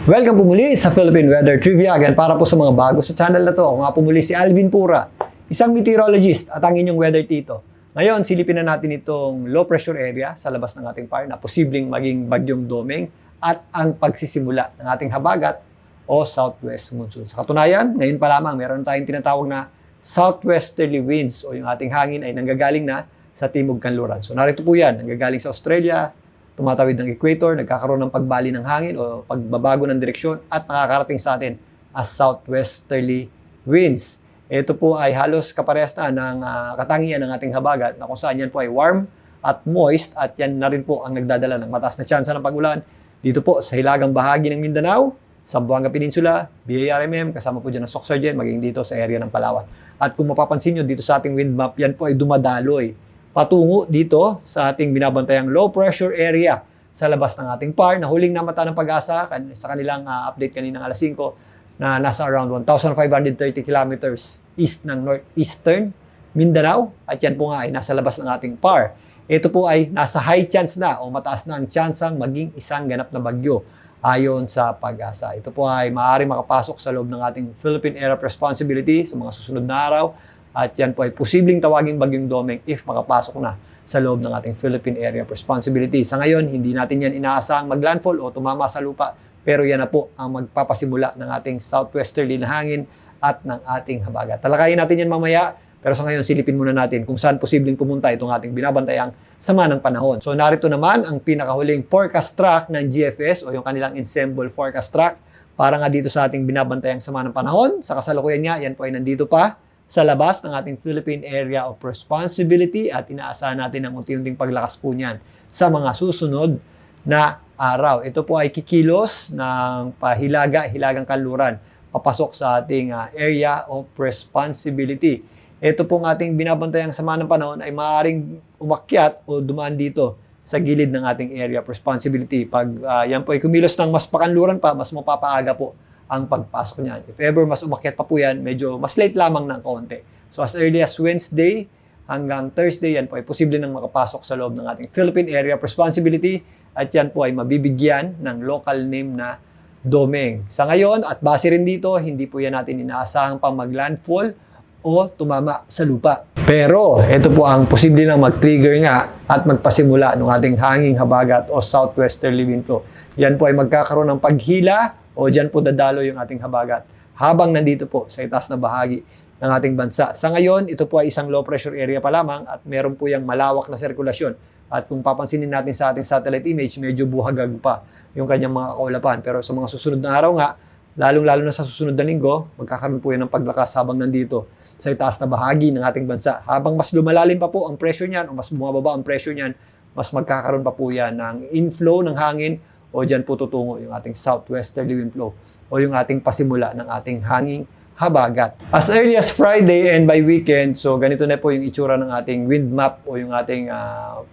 Welcome po muli sa Philippine Weather Trivia. Again, para po sa mga bago sa channel na to, ako nga po muli si Alvin Pura, isang meteorologist at ang inyong weather tito. Ngayon, silipin na natin itong low pressure area sa labas ng ating par na posibleng maging bagyong Domeng at ang pagsisimula ng ating habagat o southwest monsoon. Sa katunayan, ngayon pa lamang meron tayong tinatawag na southwesterly winds o yung ating hangin ay nanggagaling na sa timog kanluran. So narito po yan, nanggagaling sa Australia, tumatawid ng equator, nagkakaroon ng pagbali ng hangin o pagbabago ng direksyon at nakakarating sa atin as southwesterly winds. Ito po ay halos kaparehas na ng katangian ng ating habagat na kung saan yan po ay warm at moist at yan na rin po ang nagdadala ng mataas na tsansa ng pag-ulan dito po sa hilagang bahagi ng Mindanao, Zamboanga Peninsula, BARMM, kasama po dyan ng Soxargen, maging dito sa area ng Palawan. At kung mapapansin nyo dito sa ating wind map, yan po ay dumadaloy patungo dito sa ating binabantayang low pressure area sa labas ng ating par na huling namata ng Pag-asa sa kanilang update kaninang alas 5 na nasa around 1,530 kilometers east ng northeastern Mindanao at yan po nga ay nasa labas ng ating par. Ito po ay nasa high chance na o mataas na ang tsansang maging isang ganap na bagyo ayon sa Pag-asa. Ito po ay maaari makapasok sa loob ng ating Philippine Area of Responsibility sa mga susunod na araw. At yan po ay posibleng tawaging bagyong Domeng if makapasok na sa loob ng ating Philippine Area of Responsibility. Sa ngayon, hindi natin yan inaasahang maglandfall o tumama sa lupa, pero yan na po ang magpapasimula ng ating southwesterly na hangin at ng ating habagat. Talakayin natin yan mamaya, pero sa ngayon, silipin muna natin kung saan posibleng pumunta itong ating binabantayang sama ng panahon. So narito naman ang pinakahuling forecast track ng GFS o yung kanilang ensemble forecast track para nga dito sa ating binabantayang sama ng panahon. Sa kasalukuyan niya, yan po ay nandito pa sa labas ng ating Philippine Area of Responsibility at inaasahan natin ang unti-unting paglakas po niyan sa mga susunod na araw. Ito po ay kikilos ng hilagang kanluran papasok sa ating Area of Responsibility. Ito pong ating binabantayang sama ng panahon ay maaaring umakyat o dumaan dito sa gilid ng ating Area of Responsibility. Pag yan po ay kumilos ng mas pakanluran pa, mas mapapaaga po ang pagpasok niyan. If ever mas umakyat pa po yan, medyo mas late lamang ng kaunti. So as early as Wednesday hanggang Thursday, yan po ay posible nang makapasok sa loob ng ating Philippine Area of Responsibility at yan po ay mabibigyan ng local name na Domeng. Sa ngayon, at base rin dito, hindi po yan natin inaasahang pang maglandfall o tumama sa lupa. Pero ito po ang posible nang mag-trigger nga at magpasimula ng ating hanging habagat o southwesterly wind flow. Yan po ay magkakaroon ng paghila o dyan po dadalo yung ating habagat habang nandito po sa itaas na bahagi ng ating bansa. Sa ngayon, ito po ay isang low pressure area pa lamang at meron po yung malawak na sirkulasyon. At kung papansinin natin sa ating satellite image, medyo buhagag pa yung kanyang mga kaulapan. Pero sa mga susunod na araw nga, lalong-lalo na sa susunod na linggo, magkakaroon po yan ng paglakas habang nandito sa itaas na bahagi ng ating bansa. Habang mas lumalalim pa po ang pressure niyan o mas bumababa ang pressure niyan, mas magkakaroon pa po yan ng inflow ng hangin o dyan po tutungo yung ating southwesterly wind flow o yung ating pasimula ng ating hanging habagat. As early as Friday and by weekend, so ganito na po yung itsura ng ating wind map o yung ating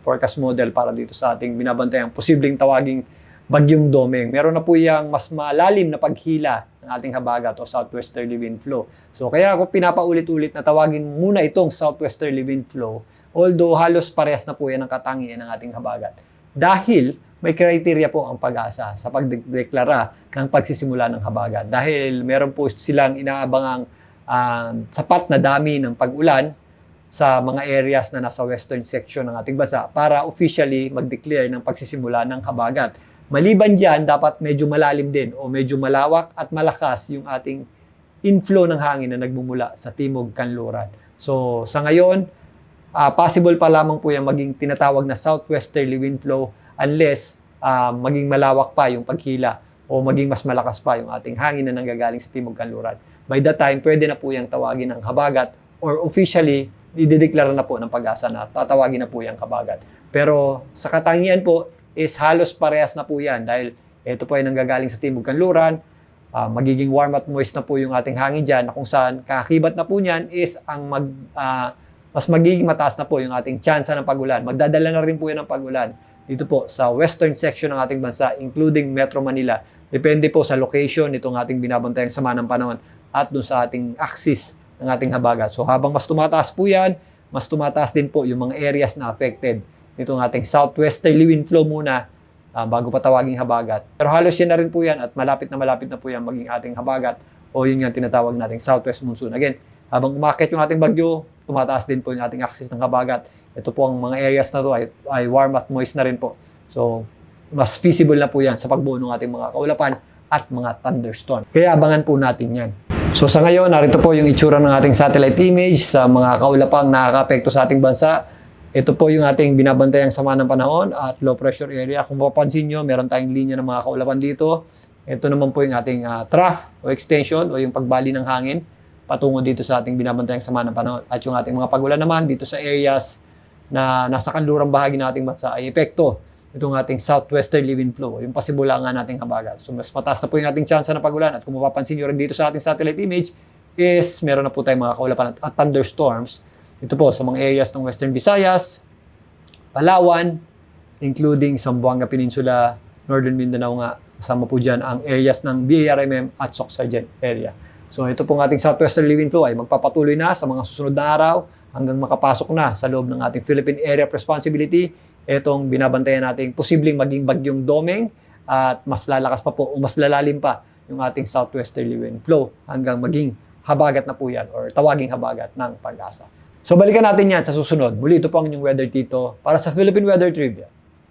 forecast model para dito sa ating binabantayang posibleng tawaging bagyong Domeng. Meron na po yung mas malalim na paghila ng ating habagat o southwesterly wind flow. So kaya ako pinapaulit-ulit na tawagin muna itong southwesterly wind flow, although halos parehas na po yan ang katangian ng ating habagat. Dahil may criteria po ang Pag-asa sa pagdeklara ng pagsisimula ng habagat. Dahil meron po silang inaabangang sapat na dami ng pag-ulan sa mga areas na nasa western section ng ating bansa para officially mag-declare ng pagsisimula ng habagat. Maliban dyan, dapat medyo malalim din o medyo malawak at malakas yung ating inflow ng hangin na nagmumula sa timog kanluran. So sa ngayon, possible pa lamang po yung maging tinatawag na southwesterly wind flow unless maging malawak pa yung paghila o maging mas malakas pa yung ating hangin na nanggagaling sa timog kanluran. By that time, pwede na po yung tawagin ng habagat or officially, idedeklara na po ng Pag-asa na tatawagin na po yung habagat. Pero sa katangian po is halos parehas na po yan dahil ito po ay nanggagaling sa timog kanluran, magiging warm at moist na po yung ating hangin dyan na kung saan kakakibat na po niyan is ang mas magiging mataas na po yung ating tsansa ng pag-ulan. Magdadala na rin po yan ng pag-ulan dito po sa western section ng ating bansa, including Metro Manila. Depende po sa location nitong ating binabantayang sama ng panahon at doon sa ating axis ng ating habagat. So habang mas tumataas po yan, mas tumataas din po yung mga areas na affected nitong ating southwesterly wind flow muna bago pa tawaging habagat. Pero halos yan na rin po yan at malapit na po yan maging ating habagat o yun yung tinatawag nating southwest monsoon. Again, habang umakyat yung ating bagyo, tumataas din po yung ating axis ng habagat. Ito po ang mga areas na to ay warm at moist na rin po. So, mas feasible na po yan sa pagbuo ng ating mga kaulapan at mga thunderstorm. Kaya abangan po natin yan. So sa ngayon, narito po yung itsura ng ating satellite image sa mga kaulapang nakaka-apekto sa ating bansa. Ito po yung ating binabantayang sama ng panahon at low pressure area. Kung mapapansin nyo, meron tayong linya ng mga kaulapan dito. Ito naman po yung ating trough o extension o yung pagbali ng hangin patungo dito sa ating binabantayang sama ng panahon. At yung ating mga pagulan naman dito sa areas na nasa kanlurang bahagi ng ating bansa ay epekto itong ating southwesterly wind flow, yung pasibulangan nating habagat. So mas mataas na po yung ating tsansa ng pagulan at kung mapapansin nyo rin dito sa ating satellite image is meron na po tayong mga kaulapan at thunderstorms. Ito po sa mga areas ng Western Visayas, Palawan, including Zamboanga Peninsula, Northern Mindanao nga, kasama po dyan ang areas ng BARMM at Soc-Sargent area. So ito pong ating southwesterly wind flow ay magpapatuloy na sa mga susunod na araw hanggang makapasok na sa loob ng ating Philippine Area of Responsibility itong binabantayan nating posibleng maging bagyong Domeng at mas lalakas pa po o mas lalalim pa yung ating southwesterly wind flow hanggang maging habagat na po yan or tawaging habagat ng Pag-asa. So balikan natin yan sa susunod. Muli ito po ang inyong Weather Tito para sa Philippine Weather Trivia.